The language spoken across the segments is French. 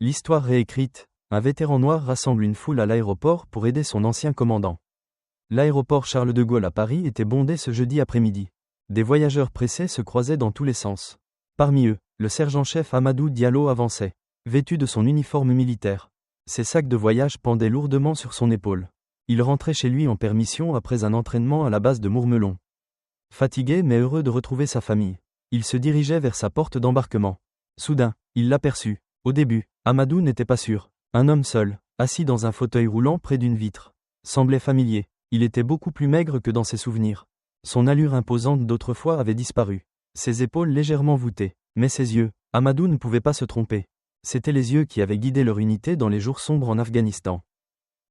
L'histoire réécrite, un vétéran noir rassemble une foule à l'aéroport pour aider son ancien commandant. L'aéroport Charles de Gaulle à Paris était bondé ce jeudi après-midi. Des voyageurs pressés se croisaient dans tous les sens. Parmi eux, le sergent-chef Amadou Diallo avançait, vêtu de son uniforme militaire. Ses sacs de voyage pendaient lourdement sur son épaule. Il rentrait chez lui en permission après un entraînement à la base de Mourmelon. Fatigué mais heureux de retrouver sa famille, il se dirigeait vers sa porte d'embarquement. Soudain, il l'aperçut. Au début, Amadou n'était pas sûr. Un homme seul, assis dans un fauteuil roulant près d'une vitre, semblait familier. Il était beaucoup plus maigre que dans ses souvenirs. Son allure imposante d'autrefois avait disparu. Ses épaules légèrement voûtées, mais ses yeux, Amadou ne pouvait pas se tromper. C'étaient les yeux qui avaient guidé leur unité dans les jours sombres en Afghanistan.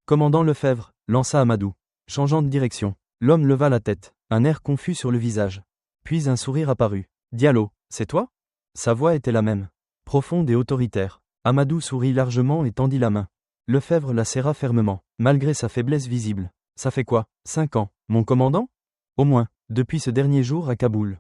Commandant Lefebvre, lança Amadou. Changeant de direction, l'homme leva la tête, un air confus sur le visage. Puis un sourire apparut. Diallo, c'est toi ? Sa voix était la même, profonde et autoritaire. Amadou sourit largement et tendit la main. Lefebvre la serra fermement, malgré sa faiblesse visible. Ça fait quoi, 5 ans, mon commandant ? Au moins, depuis ce dernier jour à Kaboul.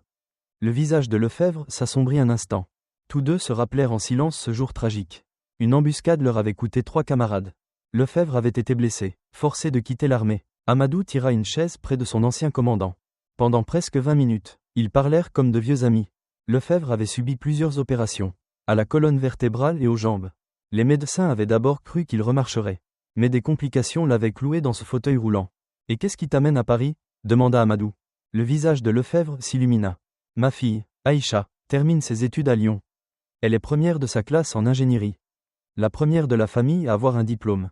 Le visage de Lefebvre s'assombrit un instant. Tous deux se rappelèrent en silence ce jour tragique. Une embuscade leur avait coûté 3 camarades. Lefebvre avait été blessé, forcé de quitter l'armée. Amadou tira une chaise près de son ancien commandant. Pendant presque 20 minutes, ils parlèrent comme de vieux amis. Lefebvre avait subi plusieurs opérations, à la colonne vertébrale et aux jambes. Les médecins avaient d'abord cru qu'il remarcherait. Mais des complications l'avaient cloué dans ce fauteuil roulant. « Et qu'est-ce qui t'amène à Paris ?» demanda Amadou. Le visage de Lefebvre s'illumina. « Ma fille, Aïcha, termine ses études à Lyon. Elle est première de sa classe en ingénierie. La première de la famille à avoir un diplôme.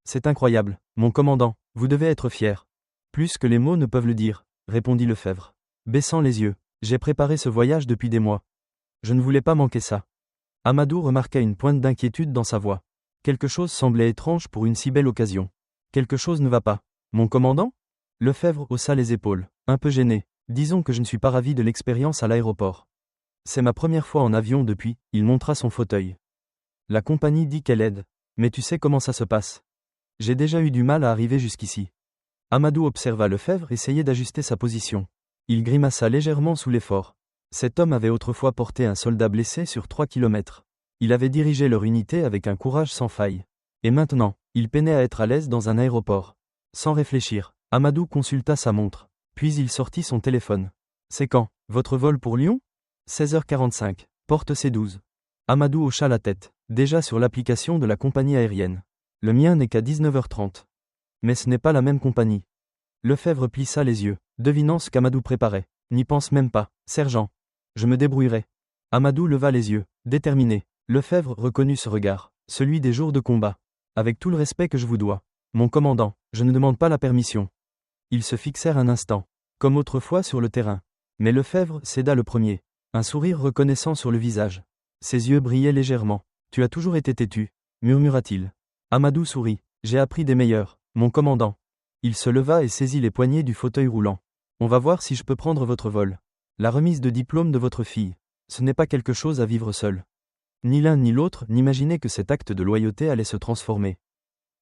C'est incroyable, mon commandant, vous devez être fier. Plus que les mots ne peuvent le dire, répondit Lefebvre, baissant les yeux. J'ai préparé ce voyage depuis des mois. Je ne voulais pas manquer ça. Amadou remarqua une pointe d'inquiétude dans sa voix. Quelque chose semblait étrange pour une si belle occasion. Quelque chose ne va pas. Mon commandant ? Lefebvre haussa les épaules, un peu gêné. Disons que je ne suis pas ravi de l'expérience à l'aéroport. C'est ma première fois en avion depuis, il montra son fauteuil. La compagnie dit qu'elle aide. Mais tu sais comment ça se passe. J'ai déjà eu du mal à arriver jusqu'ici. Amadou observa Lefebvre essayer d'ajuster sa position. Il grimaça légèrement sous l'effort. Cet homme avait autrefois porté un soldat blessé sur 3 kilomètres. Il avait dirigé leur unité avec un courage sans faille. Et maintenant, il peinait à être à l'aise dans un aéroport. Sans réfléchir, Amadou consulta sa montre. Puis il sortit son téléphone. C'est quand, votre vol pour Lyon ? 16h45, porte C12. Amadou hocha la tête, déjà sur l'application de la compagnie aérienne. Le mien n'est qu'à 19h30. Mais ce n'est pas la même compagnie. Lefebvre plissa les yeux, devinant ce qu'Amadou préparait. N'y pense même pas, sergent. Je me débrouillerai. Amadou leva les yeux, déterminé. Lefebvre reconnut ce regard, celui des jours de combat. Avec tout le respect que je vous dois. Mon commandant, je ne demande pas la permission. Ils se fixèrent un instant, comme autrefois sur le terrain. Mais Lefebvre céda le premier, un sourire reconnaissant sur le visage. Ses yeux brillaient légèrement. Tu as toujours été têtu, murmura-t-il. Amadou sourit. J'ai appris des meilleurs, mon commandant. Il se leva et saisit les poignées du fauteuil roulant. On va voir si je peux prendre votre vol. La remise de diplôme de votre fille. Ce n'est pas quelque chose à vivre seul. Ni l'un ni l'autre n'imaginaient que cet acte de loyauté allait se transformer.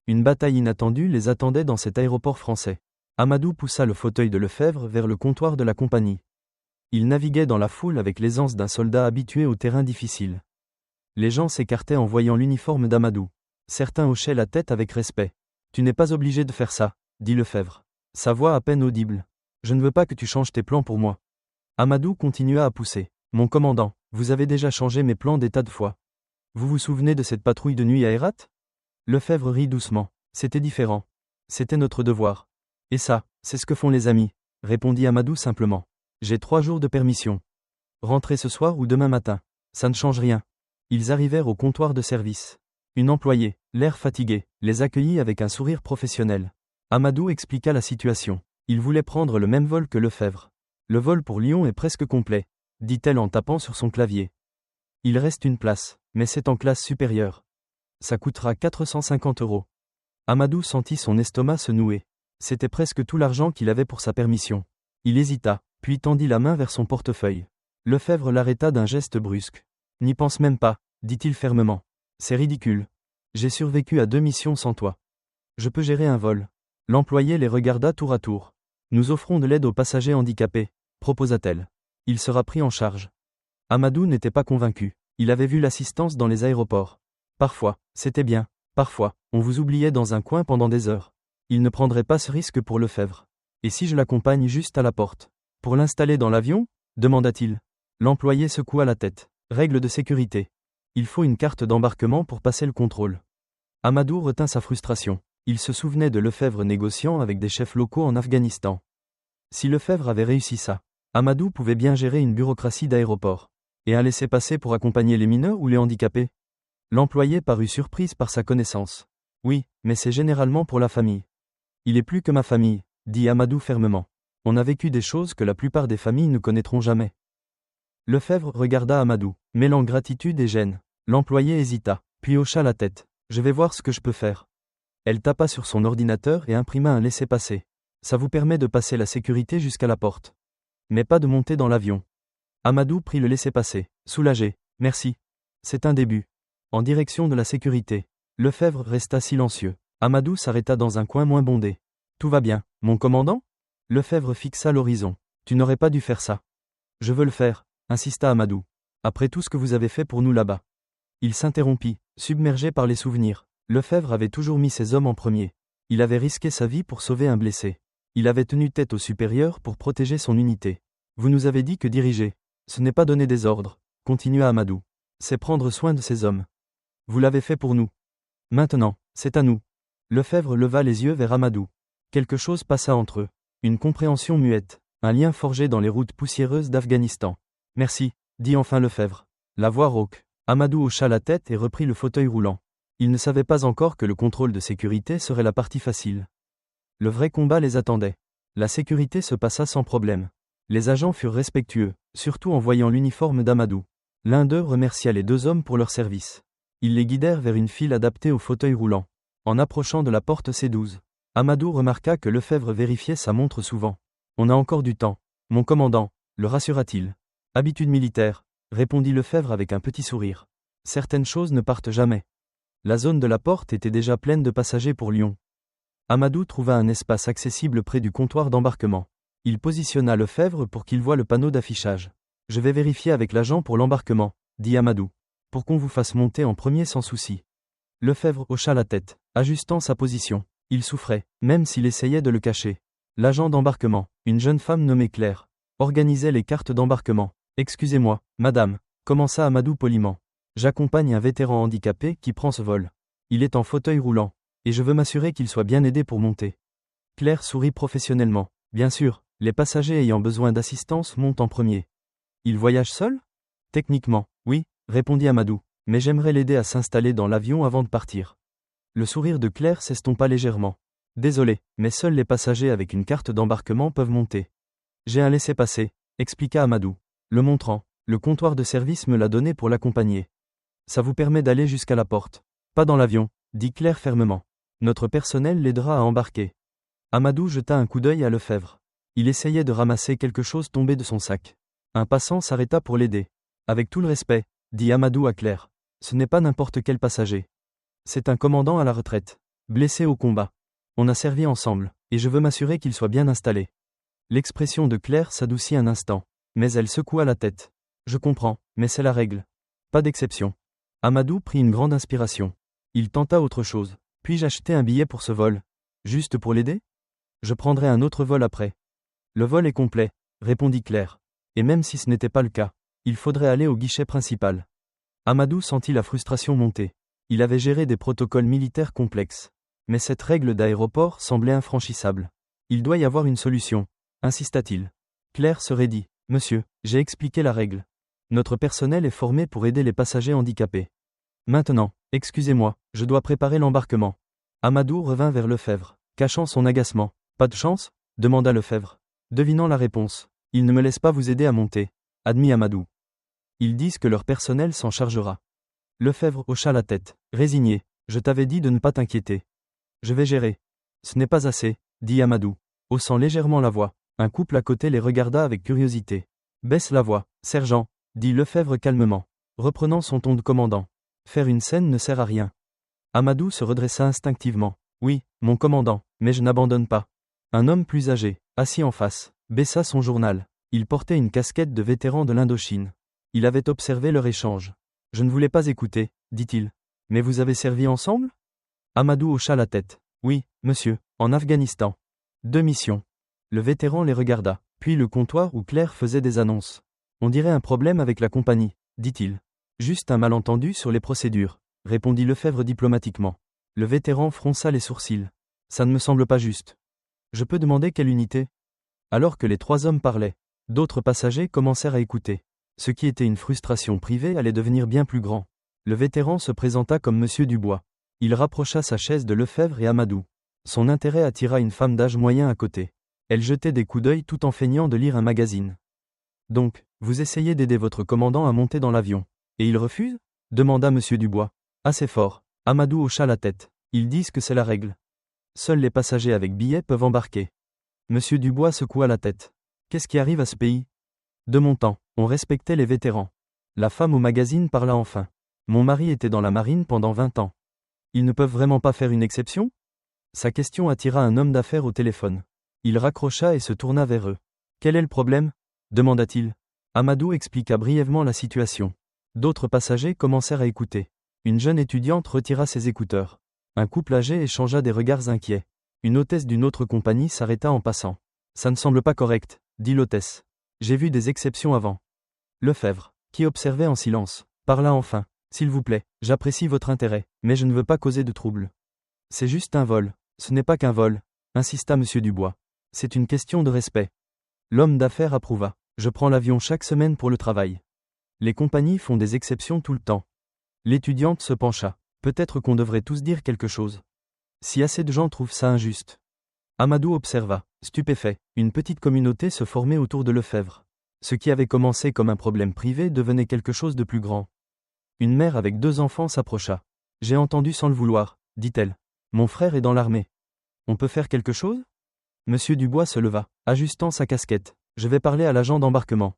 Une bataille inattendue les attendait dans cet aéroport français. Amadou poussa le fauteuil de Lefebvre vers le comptoir de la compagnie. Il naviguait dans la foule avec l'aisance d'un soldat habitué aux terrains difficiles. Les gens s'écartaient en voyant l'uniforme d'Amadou. Certains hochaient la tête avec respect. « Tu n'es pas obligé de faire ça », dit Lefebvre. Sa voix à peine audible. « Je ne veux pas que tu changes tes plans pour moi. » Amadou continua à pousser. « Mon commandant, vous avez déjà changé mes plans des tas de fois. Vous vous souvenez de cette patrouille de nuit à Herat ? » Lefebvre rit doucement. « C'était différent. C'était notre devoir. Et ça, c'est ce que font les amis, » répondit Amadou simplement. « J'ai 3 jours de permission. Rentrez ce soir ou demain matin. Ça ne change rien. » Ils arrivèrent au comptoir de service. Une employée, l'air fatigué, les accueillit avec un sourire professionnel. Amadou expliqua la situation. Il voulait prendre le même vol que Lefebvre. « Le vol pour Lyon est presque complet, » dit-elle en tapant sur son clavier. « Il reste une place, mais c'est en classe supérieure. Ça coûtera 450 €. Amadou sentit son estomac se nouer. C'était presque tout l'argent qu'il avait pour sa permission. Il hésita, puis tendit la main vers son portefeuille. Lefebvre l'arrêta d'un geste brusque. « N'y pense même pas, » dit-il fermement. « C'est ridicule. J'ai survécu à 2 missions sans toi. Je peux gérer un vol. » L'employé les regarda tour à tour. « Nous offrons de l'aide aux passagers handicapés, » proposa-t-elle. Il sera pris en charge. Amadou n'était pas convaincu. Il avait vu l'assistance dans les aéroports. Parfois, c'était bien. Parfois, on vous oubliait dans un coin pendant des heures. Il ne prendrait pas ce risque pour Lefebvre. Et si je l'accompagne juste à la porte? Pour l'installer dans l'avion? Demanda-t-il. L'employé secoua la tête. Règle de sécurité. Il faut une carte d'embarquement pour passer le contrôle. Amadou retint sa frustration. Il se souvenait de Lefebvre négociant avec des chefs locaux en Afghanistan. Si Lefebvre avait réussi ça, Amadou pouvait bien gérer une bureaucratie d'aéroport. Et un laissez-passer pour accompagner les mineurs ou les handicapés? L'employé parut surprise par sa connaissance. Oui, mais c'est généralement pour la famille. Il est plus que ma famille, dit Amadou fermement. On a vécu des choses que la plupart des familles ne connaîtront jamais. Lefebvre regarda Amadou, mêlant gratitude et gêne. L'employé hésita, puis hocha la tête. Je vais voir ce que je peux faire. Elle tapa sur son ordinateur et imprima un laissez-passer. Ça vous permet de passer la sécurité jusqu'à la porte. Mais pas de monter dans l'avion. Amadou prit le laissez-passer, soulagé. Merci. C'est un début. En direction de la sécurité. Lefebvre resta silencieux. Amadou s'arrêta dans un coin moins bondé. Tout va bien, mon commandant? Lefebvre fixa l'horizon. Tu n'aurais pas dû faire ça. Je veux le faire, insista Amadou. Après tout ce que vous avez fait pour nous là-bas. Il s'interrompit, submergé par les souvenirs. Lefebvre avait toujours mis ses hommes en premier. Il avait risqué sa vie pour sauver un blessé. Il avait tenu tête au supérieur pour protéger son unité. Vous nous avez dit que diriger, ce n'est pas donner des ordres, continua Amadou. C'est prendre soin de ses hommes. Vous l'avez fait pour nous. Maintenant, c'est à nous. Lefebvre leva les yeux vers Amadou. Quelque chose passa entre eux. Une compréhension muette, un lien forgé dans les routes poussiéreuses d'Afghanistan. Merci, dit enfin Lefebvre. La voix rauque. Amadou hocha la tête et reprit le fauteuil roulant. Il ne savait pas encore que le contrôle de sécurité serait la partie facile. Le vrai combat les attendait. La sécurité se passa sans problème. Les agents furent respectueux, surtout en voyant l'uniforme d'Amadou. L'un d'eux remercia les deux hommes pour leur service. Ils les guidèrent vers une file adaptée au fauteuil roulant. En approchant de la porte C12, Amadou remarqua que Lefebvre vérifiait sa montre souvent. On a encore du temps. Mon commandant, le rassura-t-il. Habitude militaire, répondit Lefebvre avec un petit sourire. Certaines choses ne partent jamais. La zone de la porte était déjà pleine de passagers pour Lyon. Amadou trouva un espace accessible près du comptoir d'embarquement. Il positionna Lefebvre pour qu'il voie le panneau d'affichage. Je vais vérifier avec l'agent pour l'embarquement, dit Amadou. Pour qu'on vous fasse monter en premier sans souci. Lefebvre hocha la tête, ajustant sa position. Il souffrait, même s'il essayait de le cacher. L'agent d'embarquement, une jeune femme nommée Claire, organisait les cartes d'embarquement. Excusez-moi, madame, commença Amadou poliment. J'accompagne un vétéran handicapé qui prend ce vol. Il est en fauteuil roulant, et je veux m'assurer qu'il soit bien aidé pour monter. Claire sourit professionnellement. Bien sûr, les passagers ayant besoin d'assistance montent en premier. Il voyage seul? Techniquement, oui, répondit Amadou, mais j'aimerais l'aider à s'installer dans l'avion avant de partir. Le sourire de Claire s'estompa légèrement. Désolé, mais seuls les passagers avec une carte d'embarquement peuvent monter. J'ai un laissez-passer, expliqua Amadou. Le montrant, le comptoir de service me l'a donné pour l'accompagner. Ça vous permet d'aller jusqu'à la porte. Pas dans l'avion, dit Claire fermement. Notre personnel l'aidera à embarquer. Amadou jeta un coup d'œil à Lefebvre. Il essayait de ramasser quelque chose tombé de son sac. Un passant s'arrêta pour l'aider. Avec tout le respect, dit Amadou à Claire. Ce n'est pas n'importe quel passager. C'est un commandant à la retraite, blessé au combat. On a servi ensemble, et je veux m'assurer qu'il soit bien installé. L'expression de Claire s'adoucit un instant, mais elle secoua la tête. Je comprends, mais c'est la règle. Pas d'exception. Amadou prit une grande inspiration. Il tenta autre chose. Puis-je acheter un billet pour ce vol? Juste pour l'aider? Je prendrai un autre vol après. Le vol est complet, répondit Claire. Et même si ce n'était pas le cas, il faudrait aller au guichet principal. Amadou sentit la frustration monter. Il avait géré des protocoles militaires complexes. Mais cette règle d'aéroport semblait infranchissable. Il doit y avoir une solution, insista-t-il. Claire se raidit. Monsieur, j'ai expliqué la règle. Notre personnel est formé pour aider les passagers handicapés. Maintenant, excusez-moi, je dois préparer l'embarquement. Amadou revint vers Lefebvre, cachant son agacement. Pas de chance? Demanda Lefebvre. Devinant la réponse. Ils ne me laissent pas vous aider à monter, admit Amadou. Ils disent que leur personnel s'en chargera. Lefebvre hocha la tête, résigné. Je t'avais dit de ne pas t'inquiéter. Je vais gérer. Ce n'est pas assez, dit Amadou, haussant légèrement la voix. Un couple à côté les regarda avec curiosité. Baisse la voix, sergent, dit Lefebvre calmement, reprenant son ton de commandant. Faire une scène ne sert à rien. Amadou se redressa instinctivement. Oui, mon commandant, mais je n'abandonne pas. Un homme plus âgé, assis en face, baissa son journal. Il portait une casquette de vétéran de l'Indochine. Il avait observé leur échange. Je ne voulais pas écouter, dit-il. Mais vous avez servi ensemble? Amadou hocha la tête. Oui, monsieur, en Afghanistan. 2 missions. Le vétéran les regarda, puis le comptoir où Claire faisait des annonces. On dirait un problème avec la compagnie, dit-il. Juste un malentendu sur les procédures, répondit Lefebvre diplomatiquement. Le vétéran fronça les sourcils. Ça ne me semble pas juste. Je peux demander quelle unité? Alors que les 3 hommes parlaient, d'autres passagers commencèrent à écouter. Ce qui était une frustration privée allait devenir bien plus grand. Le vétéran se présenta comme Monsieur Dubois. Il rapprocha sa chaise de Lefebvre et Amadou. Son intérêt attira une femme d'âge moyen à côté. Elle jetait des coups d'œil tout en feignant de lire un magazine. Donc, vous essayez d'aider votre commandant à monter dans l'avion. Et il refuse? Demanda Monsieur Dubois. Assez fort. Amadou hocha la tête. Ils disent que c'est la règle. Seuls les passagers avec billets peuvent embarquer. Monsieur Dubois secoua la tête. Qu'est-ce qui arrive à ce pays? De mon temps, on respectait les vétérans. La femme au magazine parla enfin. Mon mari était dans la marine pendant 20 ans. Ils ne peuvent vraiment pas faire une exception? Sa question attira un homme d'affaires au téléphone. Il raccrocha et se tourna vers eux. Quel est le problème? Demanda-t-il. Amadou expliqua brièvement la situation. D'autres passagers commencèrent à écouter. Une jeune étudiante retira ses écouteurs. Un couple âgé échangea des regards inquiets. Une hôtesse d'une autre compagnie s'arrêta en passant. Ça ne semble pas correct, dit l'hôtesse. J'ai vu des exceptions avant. Lefebvre, qui observait en silence, parla enfin. S'il vous plaît, j'apprécie votre intérêt, mais je ne veux pas causer de trouble. C'est juste un vol. Ce n'est pas qu'un vol, insista Monsieur Dubois. C'est une question de respect. L'homme d'affaires approuva. Je prends l'avion chaque semaine pour le travail. Les compagnies font des exceptions tout le temps. L'étudiante se pencha. Peut-être qu'on devrait tous dire quelque chose. Si assez de gens trouvent ça injuste. Amadou observa, stupéfait, une petite communauté se formait autour de Lefebvre. Ce qui avait commencé comme un problème privé devenait quelque chose de plus grand. Une mère avec 2 enfants s'approcha. J'ai entendu sans le vouloir, dit-elle. Mon frère est dans l'armée. On peut faire quelque chose? Monsieur Dubois se leva, ajustant sa casquette. Je vais parler à l'agent d'embarquement.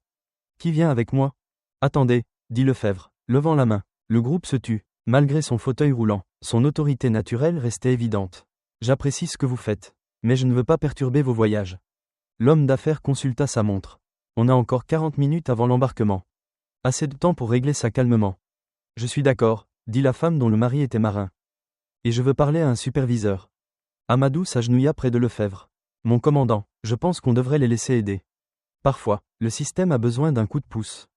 Qui vient avec moi? Attendez, dit Lefebvre, levant la main. Le groupe se tut. Malgré son fauteuil roulant, son autorité naturelle restait évidente. J'apprécie ce que vous faites, mais je ne veux pas perturber vos voyages. L'homme d'affaires consulta sa montre. On a encore 40 minutes avant l'embarquement. Assez de temps pour régler ça calmement. Je suis d'accord, dit la femme dont le mari était marin. Et je veux parler à un superviseur. Amadou s'agenouilla près de Lefebvre. Mon commandant, je pense qu'on devrait les laisser aider. Parfois, le système a besoin d'un coup de pouce.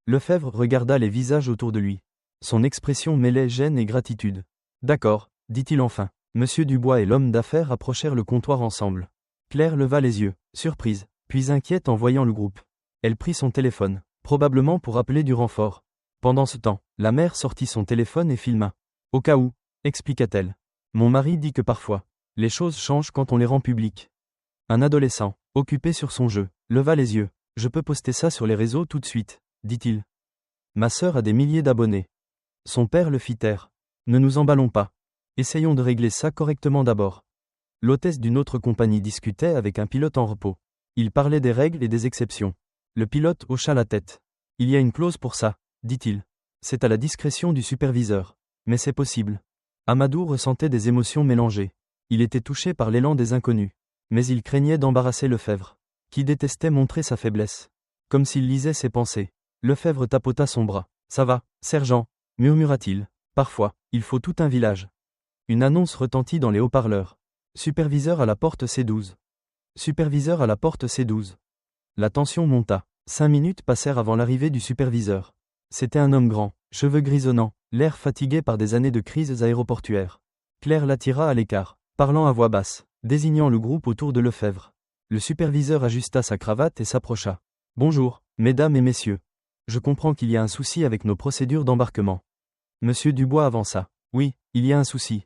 Lefebvre regarda les visages autour de lui. Son expression mêlait gêne et gratitude. D'accord, dit-il enfin. Monsieur Dubois et l'homme d'affaires approchèrent le comptoir ensemble. Claire leva les yeux, surprise, puis inquiète en voyant le groupe. Elle prit son téléphone, probablement pour appeler du renfort. Pendant ce temps, la mère sortit son téléphone et filma. Au cas où, expliqua-t-elle. Mon mari dit que parfois, les choses changent quand on les rend publiques. Un adolescent, occupé sur son jeu, leva les yeux. Je peux poster ça sur les réseaux tout de suite, dit-il. Ma sœur a des milliers d'abonnés. Son père le fit taire. Ne nous emballons pas. Essayons de régler ça correctement d'abord. L'hôtesse d'une autre compagnie discutait avec un pilote en repos. Il parlait des règles et des exceptions. Le pilote hocha la tête. Il y a une clause pour ça, dit-il. C'est à la discrétion du superviseur. Mais c'est possible. Amadou ressentait des émotions mélangées. Il était touché par l'élan des inconnus. Mais il craignait d'embarrasser Lefebvre, qui détestait montrer sa faiblesse. Comme s'il lisait ses pensées. Lefebvre tapota son bras. Ça va, sergent, murmura-t-il. Parfois, il faut tout un village. Une annonce retentit dans les haut-parleurs. Superviseur à la porte C12. Superviseur à la porte C12. La tension monta. 5 minutes passèrent avant l'arrivée du superviseur. C'était un homme grand, cheveux grisonnants, l'air fatigué par des années de crises aéroportuaires. Claire l'attira à l'écart, parlant à voix basse, désignant le groupe autour de Lefebvre. Le superviseur ajusta sa cravate et s'approcha. Bonjour, mesdames et messieurs. Je comprends qu'il y a un souci avec nos procédures d'embarquement. Monsieur Dubois avança. Oui, il y a un souci.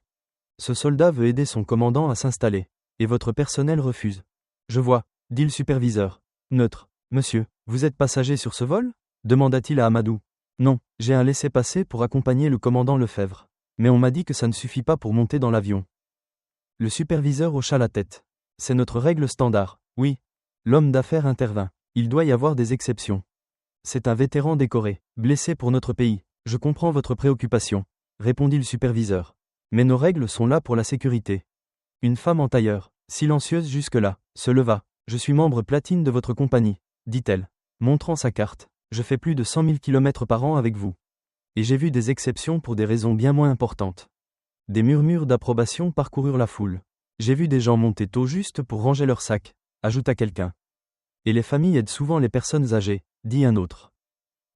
Ce soldat veut aider son commandant à s'installer. Et votre personnel refuse. Je vois, dit le superviseur. Neutre. Monsieur, vous êtes passager sur ce vol? Demanda-t-il à Amadou. Non, j'ai un laissez-passer pour accompagner le commandant Lefebvre. Mais on m'a dit que ça ne suffit pas pour monter dans l'avion. Le superviseur hocha la tête. C'est notre règle standard. Oui. L'homme d'affaires intervint. Il doit y avoir des exceptions. C'est un vétéran décoré, blessé pour notre pays. Je comprends votre préoccupation, répondit le superviseur. Mais nos règles sont là pour la sécurité. Une femme en tailleur, silencieuse jusque-là, se leva. Je suis membre platine de votre compagnie, dit-elle, montrant sa carte. Je fais plus de 100 000 km par an avec vous. Et j'ai vu des exceptions pour des raisons bien moins importantes. Des murmures d'approbation parcoururent la foule. J'ai vu des gens monter tôt juste pour ranger leurs sacs, ajouta quelqu'un. Et les familles aident souvent les personnes âgées, dit un autre.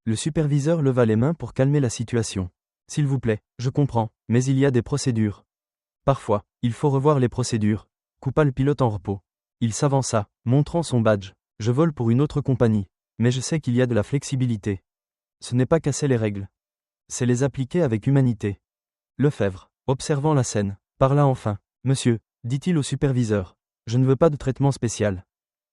Le superviseur leva les mains pour calmer la situation. S'il vous plaît, je comprends, mais il y a des procédures. Parfois, il faut revoir les procédures, coupa le pilote en repos. Il s'avança, montrant son badge. Je vole pour une autre compagnie, mais je sais qu'il y a de la flexibilité. Ce n'est pas casser les règles. C'est les appliquer avec humanité. Lefebvre, observant la scène, parla enfin. Monsieur, dit-il au superviseur, je ne veux pas de traitement spécial.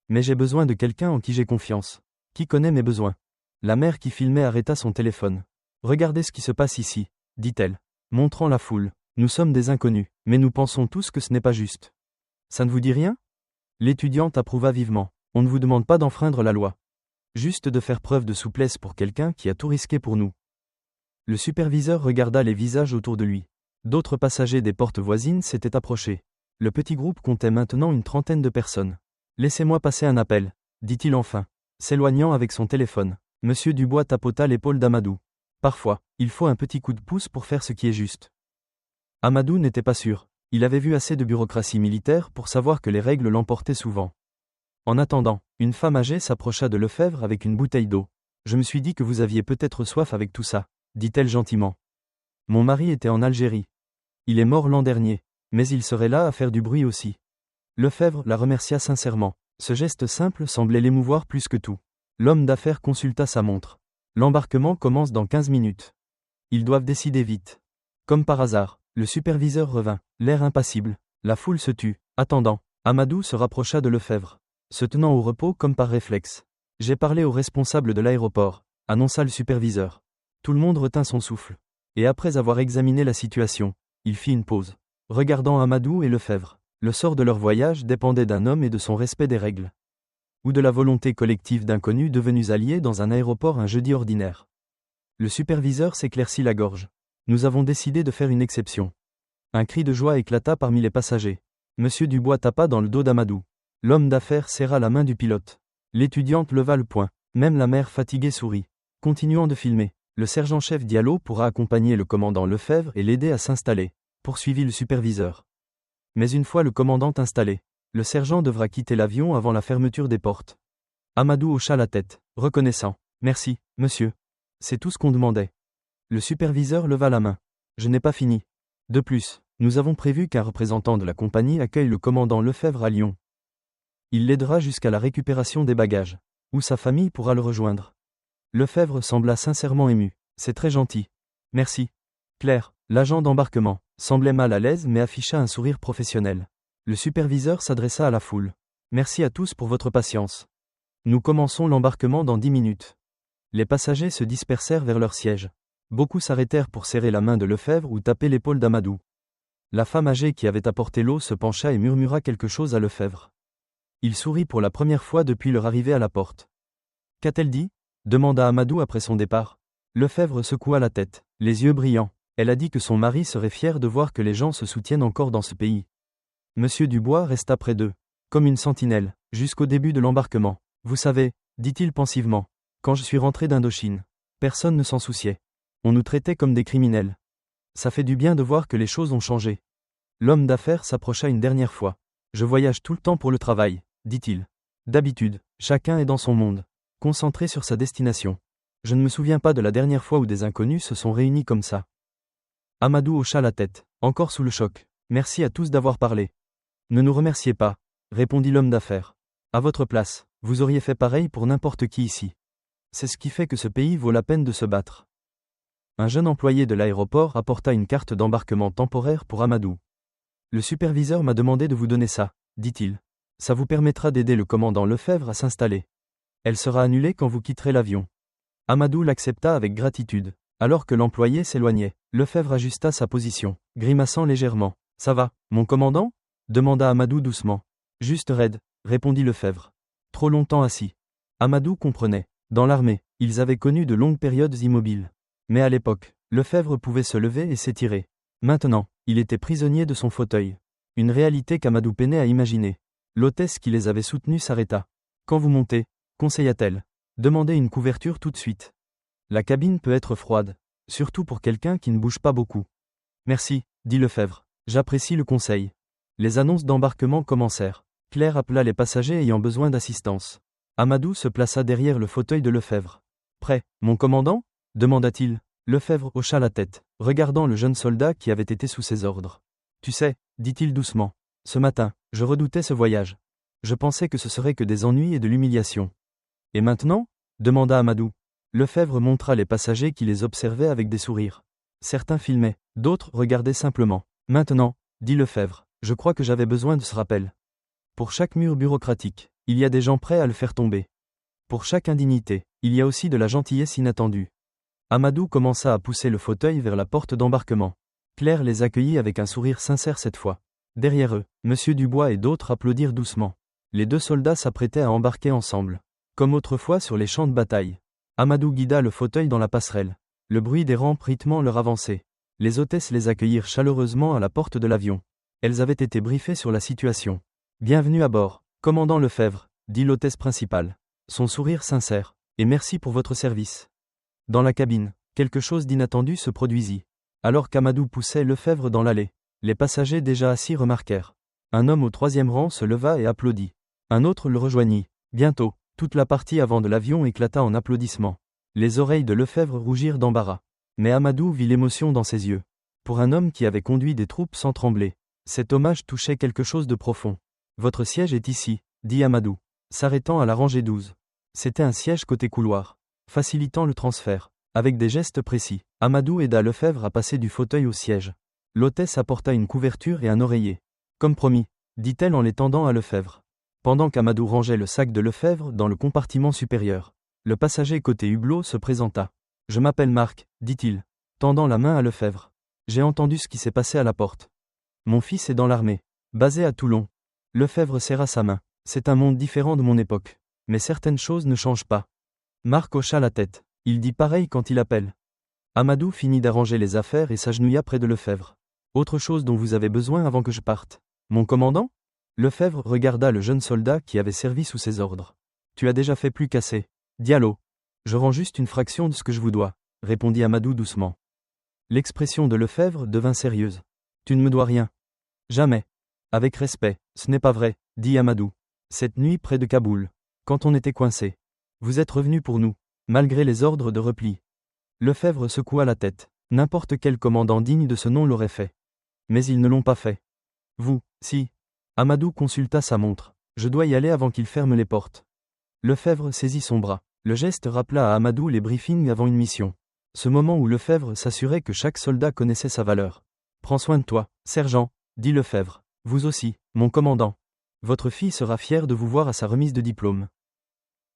Mais j'ai besoin de quelqu'un en qui j'ai confiance. Qui connaît mes besoins. La mère qui filmait arrêta son téléphone. Regardez ce qui se passe ici, dit-elle, montrant la foule. Nous sommes des inconnus, mais nous pensons tous que ce n'est pas juste. Ça ne vous dit rien ? L'étudiante approuva vivement. On ne vous demande pas d'enfreindre la loi. Juste de faire preuve de souplesse pour quelqu'un qui a tout risqué pour nous. Le superviseur regarda les visages autour de lui. D'autres passagers des portes voisines s'étaient approchés. Le petit groupe comptait maintenant une trentaine de personnes. Laissez-moi passer un appel, dit-il enfin, s'éloignant avec son téléphone. Monsieur Dubois tapota l'épaule d'Amadou. Parfois, il faut un petit coup de pouce pour faire ce qui est juste. Amadou n'était pas sûr. Il avait vu assez de bureaucratie militaire pour savoir que les règles l'emportaient souvent. En attendant, une femme âgée s'approcha de Lefebvre avec une bouteille d'eau. Je me suis dit que vous aviez peut-être soif avec tout ça, dit-elle gentiment. Mon mari était en Algérie. Il est mort l'an dernier, mais il serait là à faire du bruit aussi. Lefebvre la remercia sincèrement. Ce geste simple semblait l'émouvoir plus que tout. L'homme d'affaires consulta sa montre. L'embarquement commence dans 15 minutes. Ils doivent décider vite. Comme par hasard, le superviseur revint, l'air impassible. La foule se tut, attendant. Amadou se rapprocha de Lefebvre, se tenant au repos comme par réflexe. J'ai parlé au responsable de l'aéroport, annonça le superviseur. Tout le monde retint son souffle. Et après avoir examiné la situation, il fit une pause. Regardant Amadou et Lefebvre, le sort de leur voyage dépendait d'un homme et de son respect des règles. Ou de la volonté collective d'inconnus devenus alliés dans un aéroport un jeudi ordinaire. Le superviseur s'éclaircit la gorge. Nous avons décidé de faire une exception. Un cri de joie éclata parmi les passagers. Monsieur Dubois tapa dans le dos d'Amadou. L'homme d'affaires serra la main du pilote. L'étudiante leva le poing. Même la mère fatiguée sourit. Continuant de filmer, le sergent-chef Diallo pourra accompagner le commandant Lefebvre et l'aider à s'installer, poursuivit le superviseur. Mais une fois le commandant installé, le sergent devra quitter l'avion avant la fermeture des portes. Amadou hocha la tête, reconnaissant. Merci, monsieur. C'est tout ce qu'on demandait. Le superviseur leva la main. Je n'ai pas fini. De plus, nous avons prévu qu'un représentant de la compagnie accueille le commandant Lefebvre à Lyon. Il l'aidera jusqu'à la récupération des bagages, où sa famille pourra le rejoindre. Lefebvre sembla sincèrement ému. C'est très gentil. Merci. Claire, l'agent d'embarquement, semblait mal à l'aise mais afficha un sourire professionnel. Le superviseur s'adressa à la foule. Merci à tous pour votre patience. Nous commençons l'embarquement dans 10 minutes. Les passagers se dispersèrent vers leur siège. Beaucoup s'arrêtèrent pour serrer la main de Lefebvre ou taper l'épaule d'Amadou. La femme âgée qui avait apporté l'eau se pencha et murmura quelque chose à Lefebvre. Il sourit pour la première fois depuis leur arrivée à la porte. Qu'a-t-elle dit ? Demanda Amadou après son départ. Lefebvre secoua la tête, les yeux brillants. Elle a dit que son mari serait fier de voir que les gens se soutiennent encore dans ce pays. Monsieur Dubois resta près d'eux, comme une sentinelle, jusqu'au début de l'embarquement. Vous savez, dit-il pensivement, quand je suis rentré d'Indochine, personne ne s'en souciait. On nous traitait comme des criminels. Ça fait du bien de voir que les choses ont changé. L'homme d'affaires s'approcha une dernière fois. Je voyage tout le temps pour le travail, dit-il. D'habitude, chacun est dans son monde, concentré sur sa destination. Je ne me souviens pas de la dernière fois où des inconnus se sont réunis comme ça. Amadou hocha la tête, encore sous le choc. Merci à tous d'avoir parlé. Ne nous remerciez pas, répondit l'homme d'affaires. À votre place, vous auriez fait pareil pour n'importe qui ici. C'est ce qui fait que ce pays vaut la peine de se battre. Un jeune employé de l'aéroport apporta une carte d'embarquement temporaire pour Amadou. Le superviseur m'a demandé de vous donner ça, dit-il. Ça vous permettra d'aider le commandant Lefebvre à s'installer. Elle sera annulée quand vous quitterez l'avion. Amadou l'accepta avec gratitude. Alors que l'employé s'éloignait, Lefebvre ajusta sa position, grimaçant légèrement. Ça va, mon commandant ? Demanda Amadou doucement. Juste raide, répondit Lefebvre. Trop longtemps assis. Amadou comprenait. Dans l'armée, ils avaient connu de longues périodes immobiles. Mais à l'époque, Lefebvre pouvait se lever et s'étirer. Maintenant, il était prisonnier de son fauteuil. Une réalité qu'Amadou peinait à imaginer. L'hôtesse qui les avait soutenus s'arrêta. Quand vous montez, conseilla-t-elle. Demandez une couverture tout de suite. La cabine peut être froide. surtout pour quelqu'un qui ne bouge pas beaucoup. Merci, dit Lefebvre. J'apprécie le conseil. Les annonces d'embarquement commencèrent. Claire appela les passagers ayant besoin d'assistance. Amadou se plaça derrière le fauteuil de Lefebvre. Prêt, mon commandant ? Demanda-t-il. Lefebvre hocha la tête, regardant le jeune soldat qui avait été sous ses ordres. Tu sais, dit-il doucement. Ce matin, je redoutais ce voyage. Je pensais que ce serait que des ennuis et de l'humiliation. Et maintenant ? Demanda Amadou. Lefebvre montra les passagers qui les observaient avec des sourires. Certains filmaient, d'autres regardaient simplement. Maintenant, dit Lefebvre, je crois que j'avais besoin de ce rappel. Pour chaque mur bureaucratique, il y a des gens prêts à le faire tomber. Pour chaque indignité, il y a aussi de la gentillesse inattendue. Amadou commença à pousser le fauteuil vers la porte d'embarquement. Claire les accueillit avec un sourire sincère cette fois. Derrière eux, Monsieur Dubois et d'autres applaudirent doucement. Les deux soldats s'apprêtaient à embarquer ensemble. Comme autrefois sur les champs de bataille. Amadou guida le fauteuil dans la passerelle. Le bruit des rampes rythmant leur avancée. Les hôtesses les accueillirent chaleureusement à la porte de l'avion. Elles avaient été briefées sur la situation. Bienvenue à bord, commandant Lefebvre, dit l'hôtesse principale. Son sourire sincère. Et merci pour votre service. Dans la cabine, quelque chose d'inattendu se produisit. Alors qu'Amadou poussait Lefebvre dans l'allée, les passagers déjà assis remarquèrent. Un homme au 3e rang se leva et applaudit. Un autre le rejoignit. Bientôt, toute la partie avant de l'avion éclata en applaudissements. Les oreilles de Lefebvre rougirent d'embarras. Mais Amadou vit l'émotion dans ses yeux. Pour un homme qui avait conduit des troupes sans trembler, cet hommage touchait quelque chose de profond. Votre siège est ici, dit Amadou, s'arrêtant à la rangée 12. C'était un siège côté couloir, facilitant le transfert. Avec des gestes précis, Amadou aida Lefebvre à passer du fauteuil au siège. L'hôtesse apporta une couverture et un oreiller. Comme promis, dit-elle en les tendant à Lefebvre. Pendant qu'Amadou rangeait le sac de Lefebvre dans le compartiment supérieur, le passager côté hublot se présenta. Je m'appelle Marc, dit-il, tendant la main à Lefebvre. J'ai entendu ce qui s'est passé à la porte. Mon fils est dans l'armée, basé à Toulon. Lefebvre serra sa main. C'est un monde différent de mon époque. Mais certaines choses ne changent pas. Marc hocha la tête. Il dit pareil quand il appelle. Amadou finit d'arranger les affaires et s'agenouilla près de Lefebvre. Autre chose dont vous avez besoin avant que je parte. Mon commandant ? Lefebvre regarda le jeune soldat qui avait servi sous ses ordres. Tu as déjà fait plus qu'assez. Diallo. Je rends juste une fraction de ce que je vous dois, répondit Amadou doucement. L'expression de Lefebvre devint sérieuse. Tu ne me dois rien. Jamais. Avec respect, ce n'est pas vrai, dit Amadou. Cette nuit près de Kaboul, quand on était coincé. Vous êtes revenu pour nous, malgré les ordres de repli. Lefebvre secoua la tête. N'importe quel commandant digne de ce nom l'aurait fait. Mais ils ne l'ont pas fait. Vous, si. Amadou consulta sa montre. Je dois y aller avant qu'il ferme les portes. Lefebvre saisit son bras. Le geste rappela à Amadou les briefings avant une mission. Ce moment où Lefebvre s'assurait que chaque soldat connaissait sa valeur. Prends soin de toi, sergent, dit Lefebvre. Vous aussi, mon commandant. Votre fille sera fière de vous voir à sa remise de diplôme.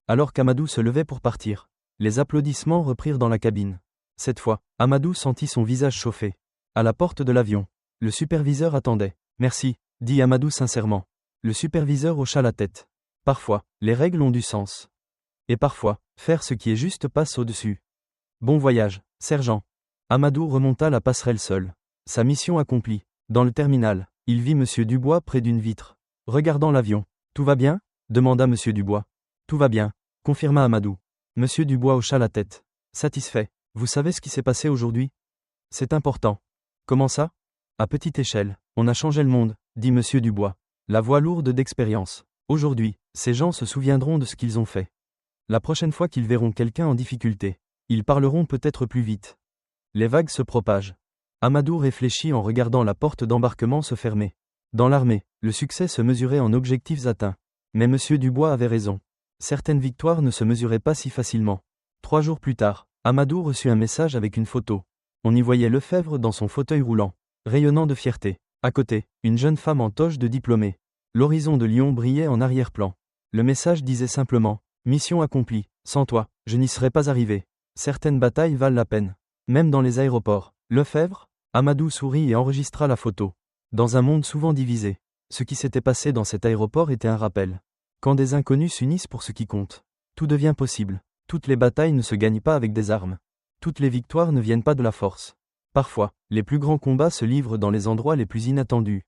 Alors qu'Amadou se levait pour partir, les applaudissements reprirent dans la cabine. Cette fois, Amadou sentit son visage chauffer. À la porte de l'avion, le superviseur attendait. Merci, dit Amadou sincèrement. Le superviseur hocha la tête. Parfois, les règles ont du sens. Et parfois, faire ce qui est juste passe au-dessus. Bon voyage, sergent. Amadou remonta la passerelle seul. Sa mission accomplie. Dans le terminal, il vit Monsieur Dubois près d'une vitre. Regardant l'avion. Tout va bien ? Demanda Monsieur Dubois. Tout va bien, confirma Amadou. Monsieur Dubois hocha la tête. Satisfait. Vous savez ce qui s'est passé aujourd'hui ? C'est important. Comment ça ? À petite échelle, on a changé le monde, dit Monsieur Dubois. La voix lourde d'expérience. Aujourd'hui, ces gens se souviendront de ce qu'ils ont fait. La prochaine fois qu'ils verront quelqu'un en difficulté, ils parleront peut-être plus vite. Les vagues se propagent. Amadou réfléchit en regardant la porte d'embarquement se fermer. Dans l'armée, le succès se mesurait en objectifs atteints. Mais Monsieur Dubois avait raison. Certaines victoires ne se mesuraient pas si facilement. 3 jours plus tard, Amadou reçut un message avec une photo. On y voyait Lefebvre dans son fauteuil roulant, rayonnant de fierté. À côté, une jeune femme en toge de diplômée. L'horizon de Lyon brillait en arrière-plan. Le message disait simplement « Mission accomplie, sans toi, je n'y serais pas arrivé. Certaines batailles valent la peine. Même dans les aéroports. Lefebvre ?» Amadou sourit et enregistra la photo. Dans un monde souvent divisé, ce qui s'était passé dans cet aéroport était un rappel. Quand des inconnus s'unissent pour ce qui compte, tout devient possible. Toutes les batailles ne se gagnent pas avec des armes. Toutes les victoires ne viennent pas de la force. Parfois, les plus grands combats se livrent dans les endroits les plus inattendus.